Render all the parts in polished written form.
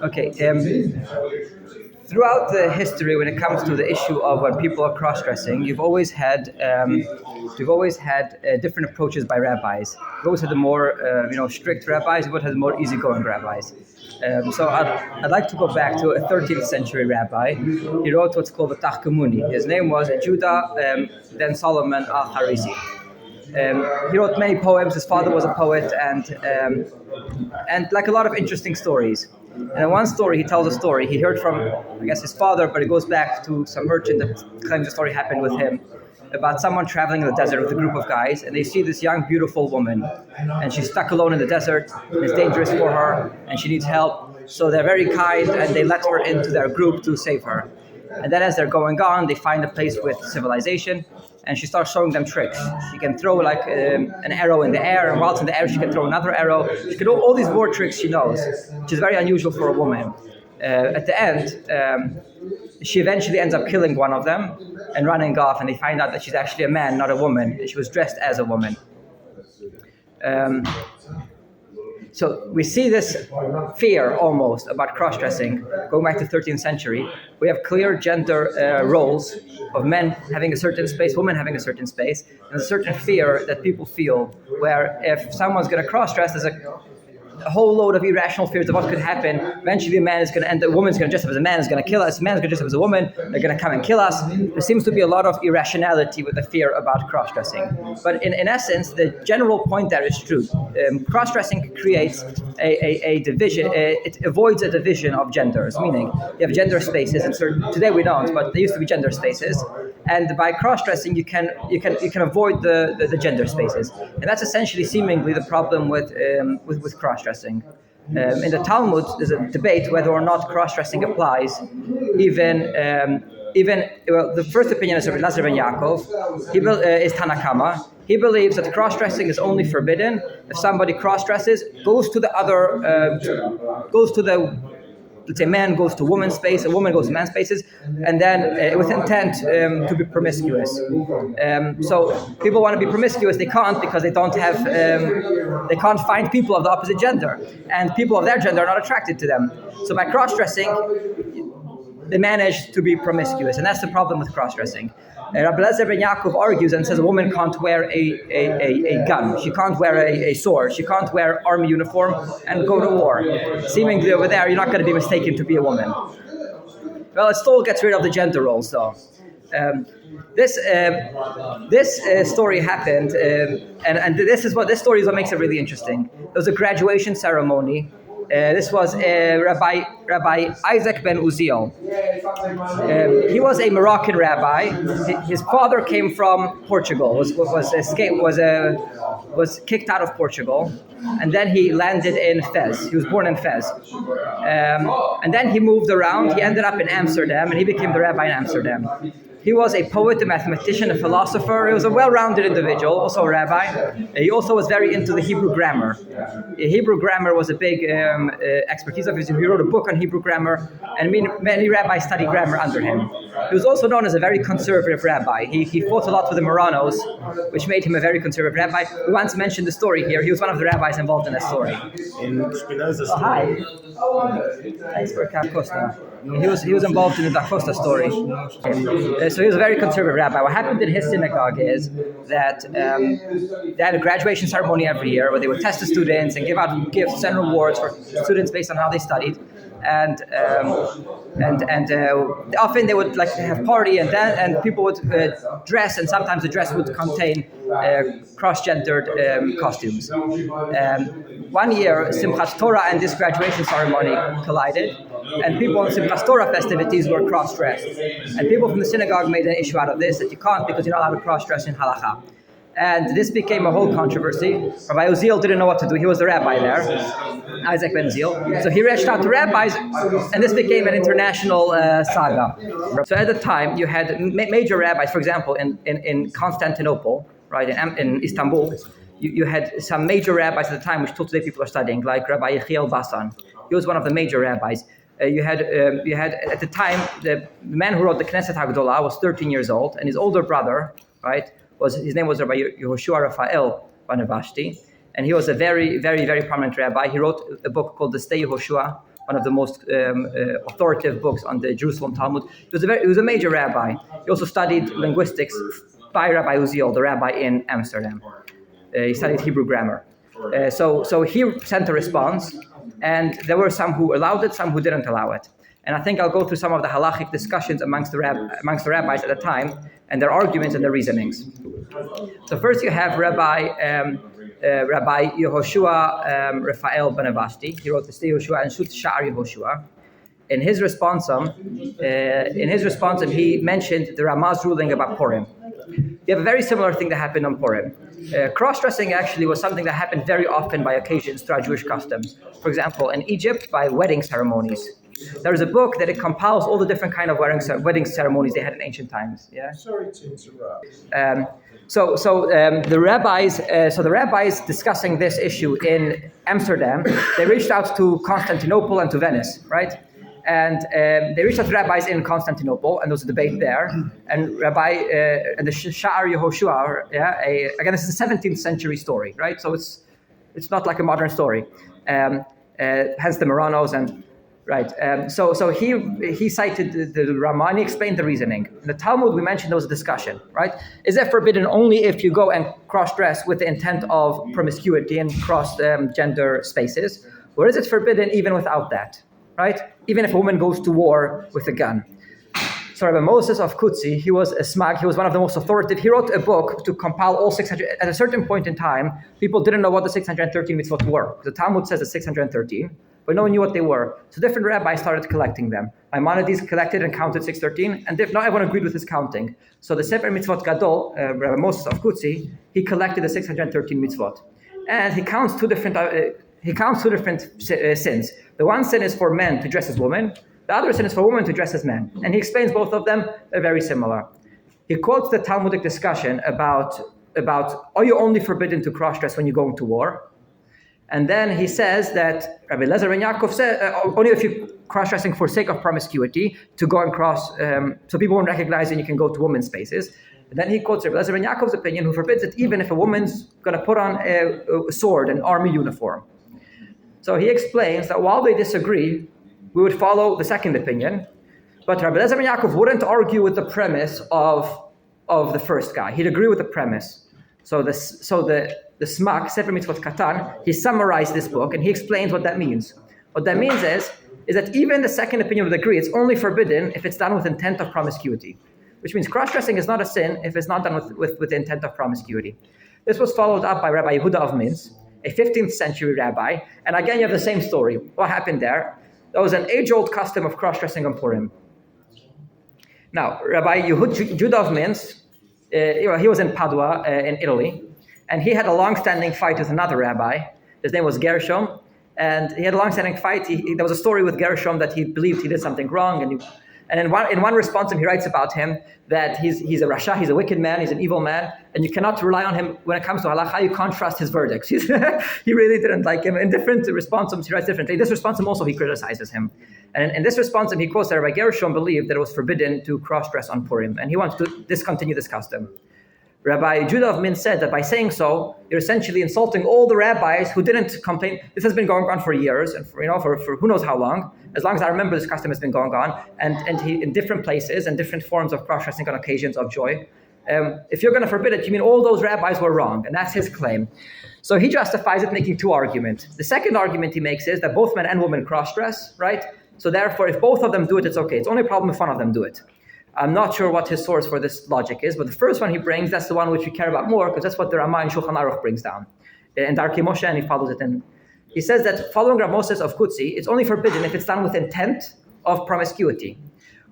Okay. Throughout the history, when it comes to the issue of when people are cross-dressing, you've always had different approaches by rabbis. You've always had the more strict rabbis. You've always had the more easygoing rabbis. So I'd like to go back to a 13th century rabbi. He wrote what's called the Tachkamuni. His name was Judah ben Solomon al-Harisi. He wrote many poems. His father was a poet, and like a lot of interesting stories. And in one story, he tells a story he heard from, I guess, his father, but it goes back to some merchant that claims the story happened with him, about someone traveling in the desert with a group of guys, and they see this young, beautiful woman, and she's stuck alone in the desert, and it's dangerous for her, and she needs help. So they're very kind, and they let her into their group to save her. And then as they're going on, they find a place with civilization, and she starts showing them tricks. She can throw like an arrow in the air, and while it's in the air, she can throw another arrow. She can do all these war tricks she knows, which is very unusual for a woman. At the end, she eventually ends up killing one of them and running off, and they find out that she's actually a man, not a woman. She was dressed as a woman. So we see this fear almost about cross-dressing going back to the 13th century. We have clear gender roles of men having a certain space, women having a certain space, and a certain fear that people feel where if someone's going to cross-dress, there's a whole load of irrational fears of what could happen. Eventually a man is going to end, a woman's going to dress up as a man, is going to kill us, a man's going to dress up as a woman, they're going to come and kill us. There seems to be a lot of irrationality with the fear about cross-dressing. But in essence, the general point there is true. Cross-dressing creates a division, it avoids a division of genders, meaning you have gender spaces, and today we don't, but there used to be gender spaces. And by cross-dressing, you can avoid the gender spaces, and that's essentially seemingly the problem with cross-dressing. In the Talmud, there's a debate whether or not cross-dressing applies. Even the first opinion is of Elazar ben Yaakov. He is Tanakama. He believes that cross-dressing is only forbidden if somebody cross-dresses, goes to let's say man goes to woman's space, a woman goes to man's spaces, and then with intent to be promiscuous. So people want to be promiscuous, they can't because they don't have, they can't find people of the opposite gender, and people of their gender are not attracted to them. So by cross-dressing, they manage to be promiscuous, and that's the problem with cross-dressing. Rabbi Elazar ben Yaakov argues and says a woman can't wear a gun, she can't wear a sword, she can't wear army uniform and go to war. Seemingly over there, you're not going to be mistaken to be a woman. Well, it still gets rid of the gender roles, though. This story happened, and this story is what makes it really interesting. There was a graduation ceremony. This was Rabbi Isaac ben Uziel. He was a Moroccan rabbi. His father came from Portugal. Was kicked out of Portugal, and then he landed in Fez. He was born in Fez, and then he moved around. He ended up in Amsterdam, and he became the rabbi in Amsterdam. He was a poet, a mathematician, a philosopher. He was a well-rounded individual, also a rabbi. He also was very into the Hebrew grammar. Hebrew grammar was a big expertise of his. He wrote a book on Hebrew grammar, and many rabbis studied grammar under him. He was also known as a very conservative rabbi. He fought a lot with the Marranos, which made him a very conservative rabbi. We once mentioned the story here. He was one of the rabbis involved in that story. Hi. Thanks for Costa. He was involved in the Da Costa story. So he was a very conservative rabbi. What happened in his synagogue is that they had a graduation ceremony every year where they would test the students and give out gifts and rewards for students based on how they studied. And often they would like have party and people would dress, and sometimes the dress would contain cross-gendered costumes. One year, Simchat Torah and this graduation ceremony collided, and people on Simchat Torah festivities were cross-dressed. And people from the synagogue made an issue out of this, that you can't because you're not allowed to cross-dress in halacha. And this became a whole controversy. Rabbi Uziel didn't know what to do. He was the rabbi there, Isaac ben Uziel. So he reached out to rabbis, and this became an international saga. So at the time, you had major rabbis, for example, in Constantinople, right, in Istanbul, you had some major rabbis at the time, which till today people are studying, like Rabbi Yechiel Bassan. He was one of the major rabbis. You had at the time, the man who wrote the Knesset HaGdolah was 13 years old, and his older brother, right, his name was Rabbi Yehoshua Raphael Banavashti, and he was a very, very, very prominent rabbi. He wrote a book called the Stay Yehoshua, one of the most authoritative books on the Jerusalem Talmud. He was a major rabbi. He also studied linguistics by Rabbi Uziel, the rabbi in Amsterdam. He studied Hebrew grammar. So he sent a response, and there were some who allowed it, some who didn't allow it. And I think I'll go through some of the halachic discussions amongst the rabbis at the time, and their arguments and their reasonings. So first you have Rabbi Yehoshua Raphael ben Avashti. He wrote the Stei Yehoshua and Shut Sha'ar Yehoshua. In his response, he mentioned the Ramah's ruling about Purim. You have a very similar thing that happened on Purim. Cross-dressing actually was something that happened very often by occasions throughout Jewish customs. For example, in Egypt, by wedding ceremonies. There's a book that it compiles all the different kind of wedding ceremonies they had in ancient times. Yeah. Sorry to interrupt. The rabbis discussing this issue in Amsterdam, they reached out to Constantinople and to Venice, right? And they reached out to rabbis in Constantinople, and there was a debate there. And and the Sha'ar Yehoshua, again, this is a 17th century story, right? So it's not like a modern story. Hence the Maranos and. Right. So he cited the Ramah, and he explained the reasoning. In the Talmud, we mentioned there was a discussion, right? Is it forbidden only if you go and cross-dress with the intent of promiscuity and cross-gender spaces? Or is it forbidden even without that, right? Even if a woman goes to war with a gun? So Rabbi Moses of Kutzi, he was a smag, he was one of the most authoritative. He wrote a book to compile all 600. At a certain point in time, people didn't know what the 613 mitzvot were. The Talmud says it's 613. But no one knew what they were. So different rabbis started collecting them. Maimonides collected and counted 613, and not everyone agreed with his counting. So the Sefer Mitzvot Gadol, Rabbi Moses of Kutzi, he collected the 613 mitzvot. And he counts two different sins. The one sin is for men to dress as women. The other sin is for women to dress as men. And he explains both of them. They're very similar. He quotes the Talmudic discussion about are you only forbidden to cross-dress when you're going to war? And then he says that Rabbi Lezer ben Yaakov said only if you're cross-dressing for sake of promiscuity to go and cross, so people won't recognize and you can go to women's spaces. And then he quotes Rabbi Lezer ben Yaakov's opinion, who forbids it even if a woman's going to put on a sword, an army uniform. So he explains that while they disagree, we would follow the second opinion, but Rabbi Lezer ben Yaakov wouldn't argue with the premise of the first guy. He'd agree with the premise. So the Smak, Sefer Mitzvot Katan, he summarized this book and he explains what that means. What that means is that even the second opinion would agree it's only forbidden if it's done with intent of promiscuity, which means cross-dressing is not a sin if it's not done with the intent of promiscuity. This was followed up by Rabbi Yehuda of Minsk, a 15th century rabbi, and again you have the same story. What happened there? There was an age-old custom of cross-dressing on Purim. Now, Rabbi Yehuda of Minsk, he was in Padua in Italy, and he had a long-standing fight with another rabbi. His name was Gershom, and he had a long-standing fight. There was a story with Gershom that he believed he did something wrong, and in one response, he writes about him that he's a rasha, he's a wicked man, he's an evil man, and you cannot rely on him when it comes to halacha. You can't trust his verdicts. He really didn't like him. In different responses, he writes differently. In this response, also he criticizes him. And in this response, he quotes that Rabbi Gershom believed that it was forbidden to cross-dress on Purim, and he wants to discontinue this custom. Rabbi Judah of Min said that by saying so, you're essentially insulting all the rabbis who didn't complain. This has been going on for years, and for who knows how long. As long as I remember, this custom has been going on, and he in different places and different forms of cross-dressing on occasions of joy. If you're going to forbid it, you mean all those rabbis were wrong, and that's his claim. So he justifies it making two arguments. The second argument he makes is that both men and women cross-dress, right? So therefore, if both of them do it, it's okay. It's only a problem if one of them do it. I'm not sure what his source for this logic is, but the first one he brings, that's the one which we care about more, because that's what the Ramah in Shulchan Aruch brings down. And Darkei Moshe, and he follows it in. He says that following Rav Moses of Kutzi, it's only forbidden if it's done with intent of promiscuity.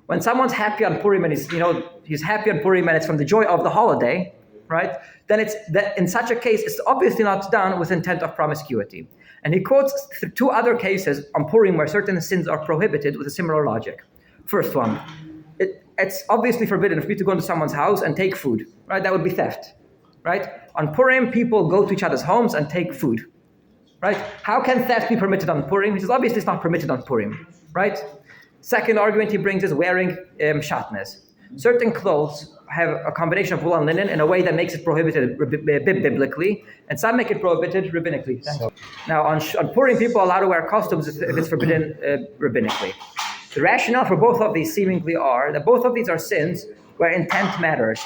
When someone's happy on Purim and he's happy on Purim and it's from the joy of the holiday, right? Then it's that in such a case, it's obviously not done with intent of promiscuity. And he quotes two other cases on Purim where certain sins are prohibited with a similar logic. First one, it's obviously forbidden for you to go into someone's house and take food, right? That would be theft, right? On Purim, people go to each other's homes and take food, right? How can theft be permitted on Purim? He says, obviously it's not permitted on Purim, right? Second argument he brings is wearing shatnez. Certain clothes have a combination of wool and linen in a way that makes it prohibited biblically, and some make it prohibited rabbinically. Now, on Purim, people are allowed to wear costumes if it's forbidden rabbinically. The rationale for both of these seemingly are that both of these are sins where intent matters.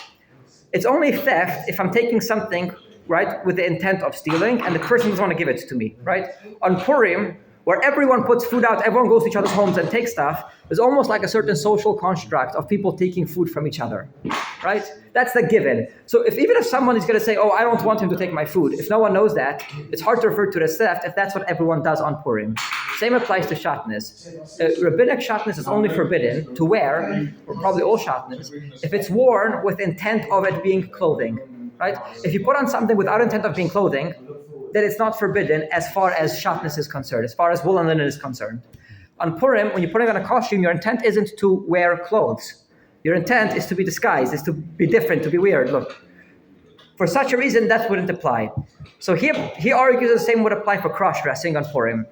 It's only theft if I'm taking something, right, with the intent of stealing, and the person doesn't want to give it to me, right? On Purim, where everyone puts food out, everyone goes to each other's homes and takes stuff, there's almost like a certain social construct of people taking food from each other, right? That's the given. So even if someone is going to say, oh, I don't want him to take my food, if no one knows that, it's hard to refer to it as theft if that's what everyone does on Purim. Same applies to shatnez. Rabbinic shatnez is only forbidden to wear, or probably all shatnez, if it's worn with intent of it being clothing, right? If you put on something without intent of being clothing, then it's not forbidden as far as shatnez is concerned, as far as wool and linen is concerned. On Purim, when you're putting on a costume, your intent isn't to wear clothes. Your intent is to be disguised, is to be different, to be weird. Look, for such a reason, that wouldn't apply. So he argues the same would apply for cross-dressing on Purim.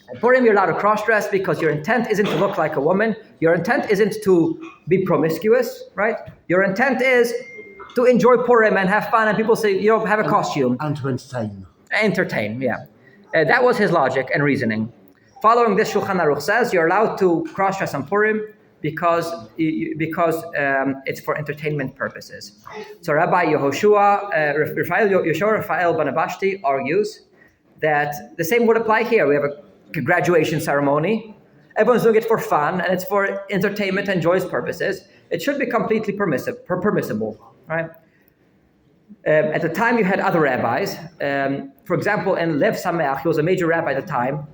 On Purim, you're allowed to cross-dress because your intent isn't to look like a woman. Your intent isn't to be promiscuous, right? Your intent is to enjoy Purim and have fun, and people say, have a costume. And to entertain. Entertain, yeah. That was his logic and reasoning. Following this, Shulchan Aruch says you're allowed to cross-dress on Purim because it's for entertainment purposes. So Rabbi Yehoshua Raphael Banabashti argues that the same would apply here. We have a graduation ceremony. Everyone's doing it for fun, and it's for entertainment and joyous purposes. It should be completely permissible. Right? At the time, you had other rabbis. For example, in Lev Sameach, he was a major rabbi at the time,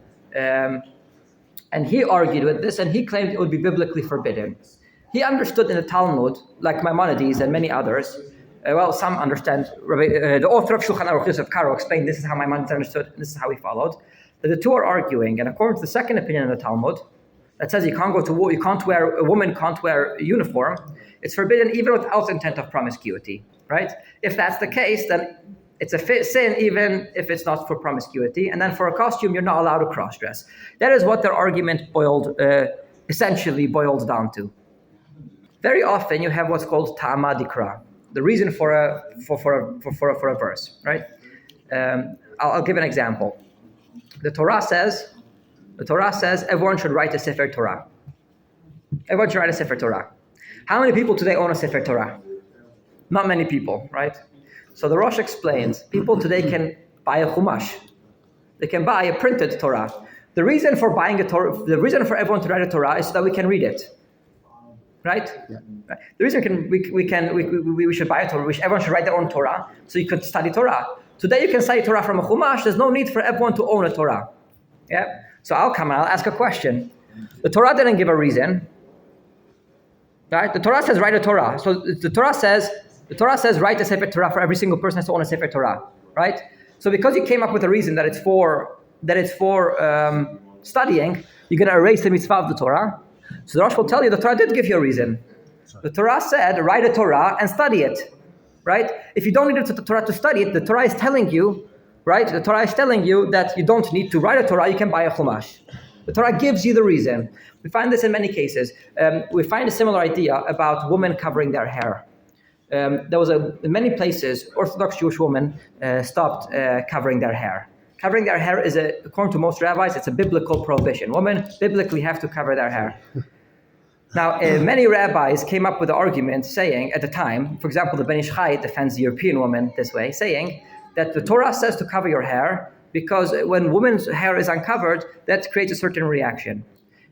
and he argued with this, and he claimed it would be biblically forbidden. He understood in the Talmud, like Maimonides and many others. Some understand. The author of Shulchan Aruch, Yosef Karo, explained this is how Maimonides understood, and this is how he followed. That the two are arguing, and according to the second opinion in the Talmud, that says you can't go to war, a woman can't wear a uniform. It's forbidden even without intent of promiscuity, right? If that's the case, then it's a sin even if it's not for promiscuity. And then for a costume, you're not allowed to cross-dress. That is what their argument essentially boiled down to. Very often you have what's called ta'ama dikra, the reason for a verse, right? I'll give an example. The Torah says everyone should write a Sefer Torah. Everyone should write a Sefer Torah. How many people today own a Sefer Torah? Not many people, right? So the Rosh explains, people today can buy a Chumash. They can buy a printed Torah. The reason for buying a Torah, the reason for everyone to write a Torah is so that we can read it, right? Yeah. The reason we should buy a Torah, everyone should write their own Torah, so you could study Torah. Today you can study Torah from a Chumash. There's no need for everyone to own a Torah. Yeah. So I'll ask a question. The Torah didn't give a reason. Right? The Torah says write a Torah. So the Torah says write a Sefer Torah for every single person has to own a Sefer Torah. Right? So because you came up with a reason that it's for studying, you're going to erase the mitzvah of the Torah. So the Rosh will tell you the Torah did give you a reason. The Torah said write a Torah and study it. Right? If you don't need the Torah to study it, the Torah is telling you, right? The Torah is telling you that you don't need to write a Torah, you can buy a Chumash. The Torah gives you the reason. We find this in many cases. We find a similar idea about women covering their hair. There was in many places, Orthodox Jewish women stopped covering their hair. Covering their hair is, according to most rabbis, it's a biblical prohibition. Women biblically have to cover their hair. Now, many rabbis came up with the argument saying, at the time, for example, the Ben Ish Chai defends the European woman this way, saying that the Torah says to cover your hair because when women's hair is uncovered, that creates a certain reaction.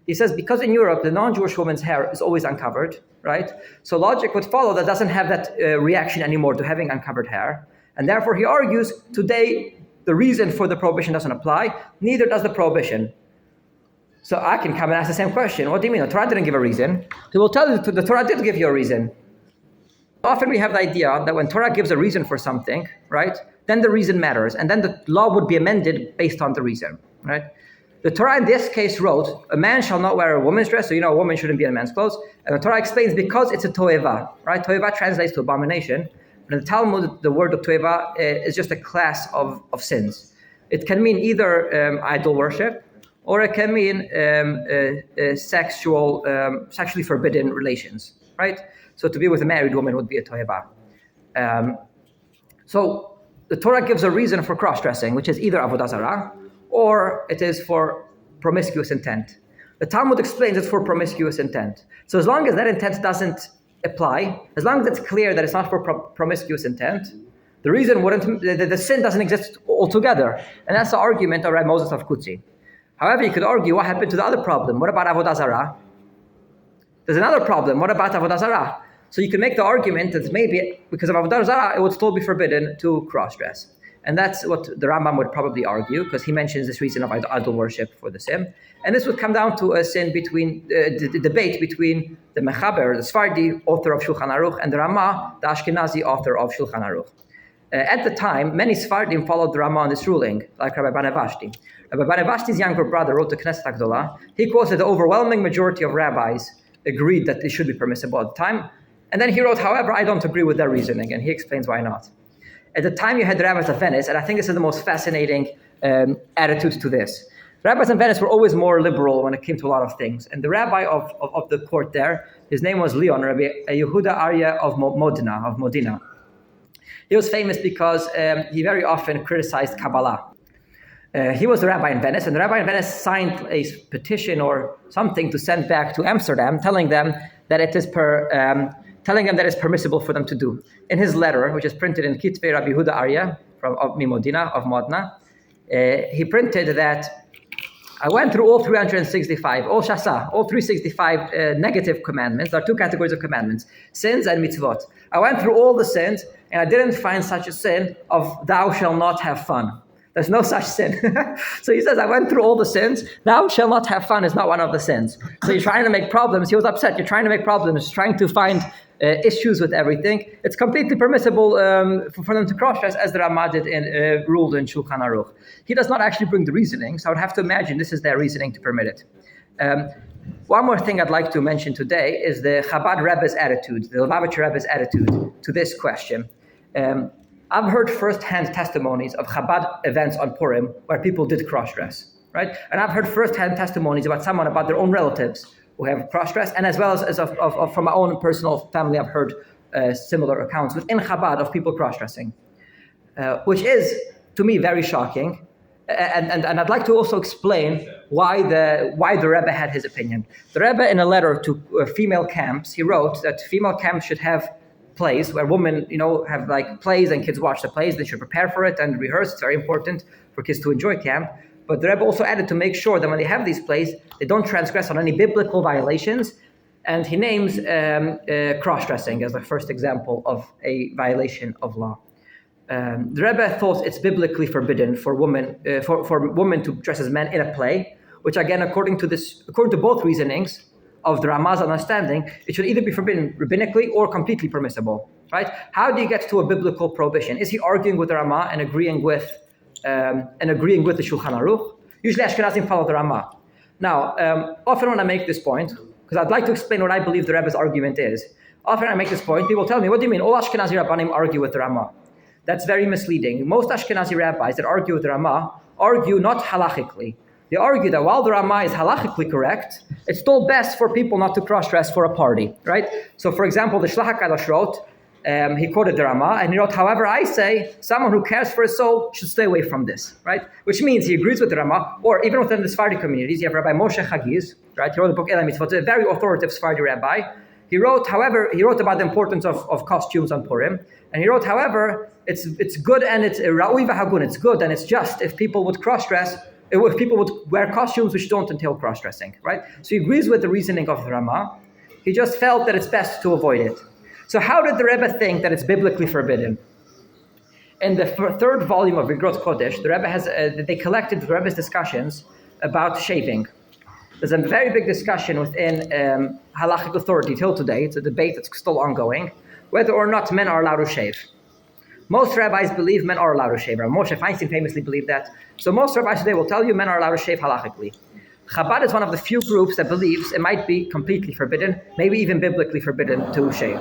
He says because in Europe, the non-Jewish woman's hair is always uncovered, right? So logic would follow that doesn't have that reaction anymore to having uncovered hair. And therefore, he argues, today, the reason for the prohibition doesn't apply, neither does the prohibition. So I can come and ask the same question. What do you mean? The Torah didn't give a reason. He will tell you the Torah did give you a reason. Often we have the idea that when Torah gives a reason for something, right, then the reason matters. And then the law would be amended based on the reason, right? The Torah in this case wrote, a man shall not wear a woman's dress, so a woman shouldn't be in a man's clothes. And the Torah explains because it's a toeva, right? Toeva translates to abomination. But in the Talmud, the word of toeva is just a class of sins. It can mean either idol worship, or it can mean sexually forbidden relations, right? So to be with a married woman would be a toheba. So the Torah gives a reason for cross-dressing, which is either avodah zarah or it is for promiscuous intent. The Talmud explains it's for promiscuous intent. So as long as that intent doesn't apply, as long as it's clear that it's not for promiscuous intent, the reason wouldn't, the sin doesn't exist altogether. And that's the argument of Rabbi Moses of Kutzi. However, you could argue, what happened to the other problem? What about avodah zarah? There's another problem. What about avodah zarah? So you can make the argument that maybe because of avodah zarah, it would still be forbidden to cross-dress. And that's what the Rambam would probably argue, because he mentions this reason of idol worship for the sin. And this would come down to a sin between the debate between the Mechaber, the Sfardi, author of Shulchan Aruch, and the Ramah, the Ashkenazi author of Shulchan Aruch. At the time, many Sfardim followed the Ramah on this ruling, like Rabbi Banavashti. Rabbi Banavashti's younger brother wrote the Knesset HaGdolah. He quoted the overwhelming majority of rabbis agreed that this should be permissible at the time. And then he wrote, however, I don't agree with their reasoning, and he explains why not. At the time, you had the rabbis of Venice, and I think this is the most fascinating attitude to this. Rabbis in Venice were always more liberal when it came to a lot of things. And the rabbi of the court there, his name was Leon, Rabbi Yehuda Arya of Modena. He was famous because he very often criticized Kabbalah. He was the rabbi in Venice, and the rabbi in Venice signed a petition or something to send back to Amsterdam, telling them that it's permissible for them to do. In his letter, which is printed in Kitvei Rabbi Yehuda Arya of Modena, he printed that I went through all 365, all 365 negative commandments. There are two categories of commandments, sins and mitzvot. I went through all the sins, and I didn't find such a sin of thou shalt not have fun. There's no such sin. So he says, I went through all the sins. Thou shalt not have fun is not one of the sins. So you're trying to make problems. He was upset. You're trying to make problems, trying to find issues with everything. It's completely permissible for them to cross-dress, as the Ramah did ruled in Shulchan Aruch. He does not actually bring the reasoning, so I would have to imagine this is their reasoning to permit it. One more thing I'd like to mention today is the Chabad Rebbe's attitude, the Lubavitcher Rebbe's attitude to this question. I've heard first-hand testimonies of Chabad events on Purim where people did cross-dress, right? And I've heard first-hand testimonies about their own relatives who have cross-dressed, and as well as from my own personal family, I've heard similar accounts within Chabad of people cross-dressing, which is, to me, very shocking. And I'd like to also explain why the Rebbe had his opinion. The Rebbe, in a letter to female camps, he wrote that female camps should have plays where women, have like plays and kids watch the plays. They should prepare for it and rehearse. It's very important for kids to enjoy camp. But the Rebbe also added to make sure that when they have these plays, they don't transgress on any biblical violations. And he names cross-dressing as the first example of a violation of law. The Rebbe thought it's biblically forbidden for women to dress as men in a play, which again, according to both reasonings of the Ramah's understanding, it should either be forbidden rabbinically or completely permissible. Right? How do you get to a biblical prohibition? Is he arguing with the Ramah and agreeing with the Shulchan Aruch? Usually Ashkenazim follow the Ramah. Now, often when I make this point, because I'd like to explain what I believe the Rebbe's argument is, often I make this point, people tell me, what do you mean? All Ashkenazi Rabbanim argue with the Ramah. That's very misleading. Most Ashkenazi rabbis that argue with the Ramah argue not halachically. They argue that while the Ramah is halachically correct, it's still best for people not to cross-dress for a party, right? So, for example, the Shlach HaKadosh wrote, he quoted the Ramah, and he wrote, however, I say, someone who cares for his soul should stay away from this, right? Which means he agrees with the Ramah, or even within the Sephardi communities, you have Rabbi Moshe Chagiz, right? He wrote the book Elei Mitzvot, a very authoritative Sephardi rabbi. He wrote about the importance of costumes on Purim, and he wrote, however, it's good and it's ra'ui v'hagun, it's good and it's just if people would cross-dress, if people would wear costumes which don't entail cross-dressing, right? So he agrees with the reasoning of the Ramah. He just felt that it's best to avoid it. So how did the Rebbe think that it's biblically forbidden? In the third volume of Igrot Kodesh, the Rebbe has they collected the Rebbe's discussions about shaving. There's a very big discussion within halachic authority till today. It's a debate that's still ongoing, whether or not men are allowed to shave. Most rabbis believe men are allowed to shave. Moshe Feinstein famously believed that. So most rabbis today will tell you men are allowed to shave halachically. Chabad is one of the few groups that believes it might be completely forbidden, maybe even biblically forbidden to shave.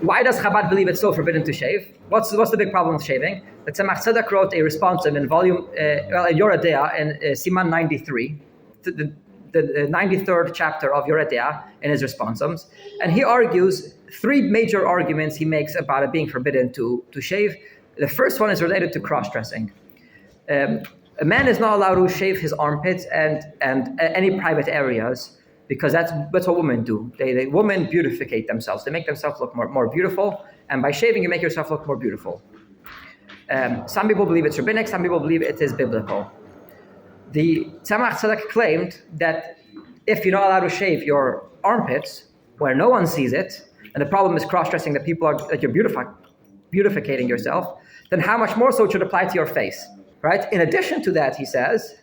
Why does Chabad believe it's so forbidden to shave? What's the big problem with shaving? The Tzemach Tzedek wrote a response in volume in Yoredea in Siman 93. The the 93rd chapter of Yoretea in his responsums, and he argues three major arguments he makes about it being forbidden to shave. The first one is related to cross-dressing. A man is not allowed to shave his armpits and any private areas, because that's what women do. Women beautificate themselves. They make themselves look more beautiful, and by shaving you make yourself look more beautiful. Some people believe it's rabbinic, some people believe it is biblical. The Tzemach Tzedek claimed that if you're not allowed to shave your armpits where no one sees it, and the problem is cross-dressing, that you're beautificating yourself, then how much more so it should apply to your face, right? In addition to that, he says,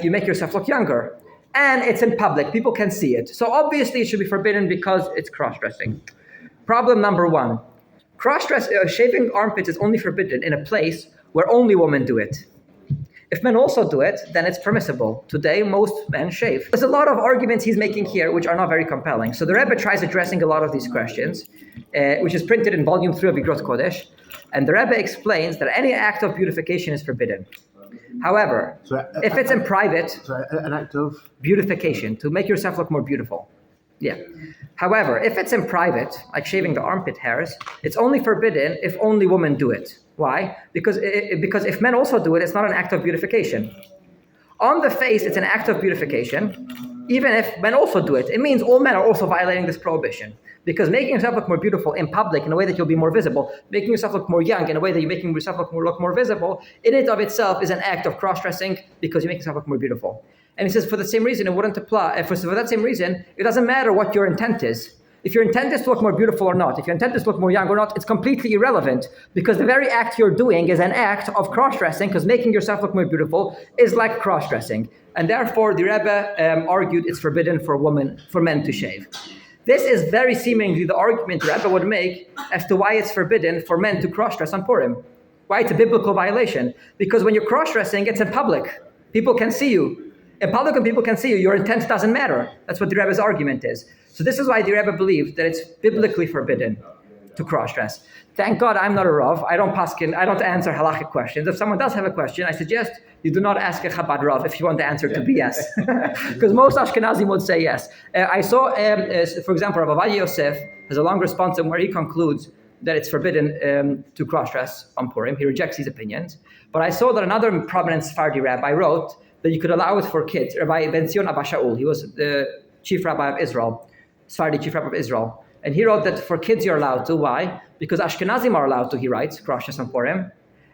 you make yourself look younger, and it's in public, people can see it. So obviously it should be forbidden because it's cross-dressing. Problem number one, shaving armpits is only forbidden in a place where only women do it. If men also do it, then it's permissible. Today, most men shave. There's a lot of arguments he's making here which are not very compelling. So the Rebbe tries addressing a lot of these questions, which is printed in volume 3 of Igrot Kodesh. And the Rebbe explains that any act of beautification is forbidden. However, if it's in private, an act of beautification, to make yourself look more beautiful. Yeah. However, if it's in private, like shaving the armpit hairs, it's only forbidden if only women do it. Why? Because if men also do it, it's not an act of beautification. On the face, it's an act of beautification. Even if men also do it, it means all men are also violating this prohibition. Because making yourself look more beautiful in public in a way that you'll be more visible, making yourself look more young in a way that you're making yourself look more visible, in and of itself is an act of cross-dressing because you make yourself look more beautiful. And he says for the same reason, it wouldn't apply. For that same reason, it doesn't matter what your intent is. If your intent is to look more beautiful or not, if your intent is to look more young or not, it's completely irrelevant, because the very act you're doing is an act of cross-dressing, because making yourself look more beautiful is like cross-dressing. And therefore, the Rebbe argued it's forbidden for men to shave. This is very seemingly the argument the Rebbe would make as to why it's forbidden for men to cross-dress on Purim. Why it's a biblical violation. Because when you're cross-dressing, it's in public. People can see you. In public, when people can see you, your intent doesn't matter. That's what the Rebbe's argument is. So this is why the Rebbe believed that it's biblically forbidden to cross-dress. Thank God I'm not a Rav. I don't answer halachic questions. If someone does have a question, I suggest you do not ask a Chabad Rav if you want the answer to be yes. Because most Ashkenazim would say yes. I saw, for example, Rav Avadia Yosef has a long response where he concludes that it's forbidden to cross-dress on Purim. He rejects these opinions. But I saw that another prominent Sephardi rabbi wrote that you could allow it for kids. Rabbi Ben Zion Abba Shaul, he was the chief rabbi of Israel, Sephardi chief rabbi of Israel. And he wrote that for kids you're allowed to. Why? Because Ashkenazim are allowed to, he writes, cross-dress on Purim.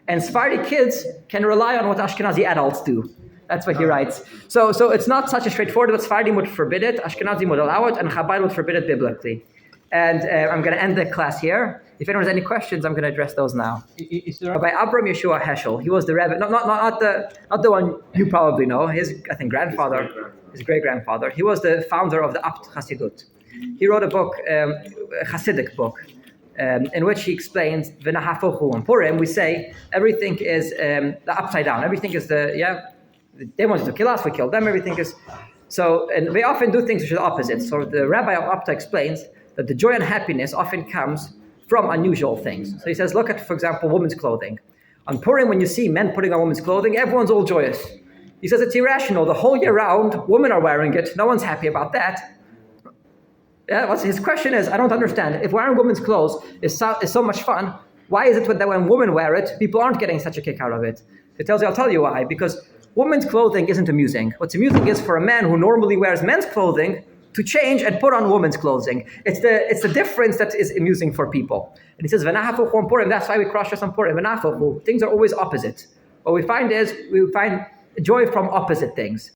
And Sephardi kids can rely on what Ashkenazi adults do. That's what he writes. So it's not such a straightforward, but Sephardim would forbid it, Ashkenazim would allow it, and Chabad would forbid it biblically. And I'm going to end the class here. If anyone has any questions, I'm going to address those now. By Abram Yeshua Heschel, he was the Rebbe, not the one you probably know. His grandfather, his great-grandfather. He was the founder of the Abt Chassidut. He wrote a book, a Hasidic book, in which he explains v'nahafochu. On Purim, we say everything is the upside down. Everything is they wanted to kill us, we killed them. Everything is so, and we often do things which are the opposite. So the Rabbi of Apta explains that the joy and happiness often comes from unusual things. So he says, look at, for example, women's clothing. On Purim, when you see men putting on women's clothing, everyone's all joyous. He says it's irrational. The whole year round, women are wearing it. No one's happy about that. Yeah, his question is, I don't understand. If wearing women's clothes is so much fun, why is it that when women wear it, people aren't getting such a kick out of it? I'll tell you why. Because women's clothing isn't amusing. What's amusing is for a man who normally wears men's clothing to change and put on women's clothing. It's the difference that is amusing for people. And he says, "V'nahafochu on Purim." That's why we cross-dress on Purim. V'nahafochu. Things are always opposite. What we find is we find joy from opposite things.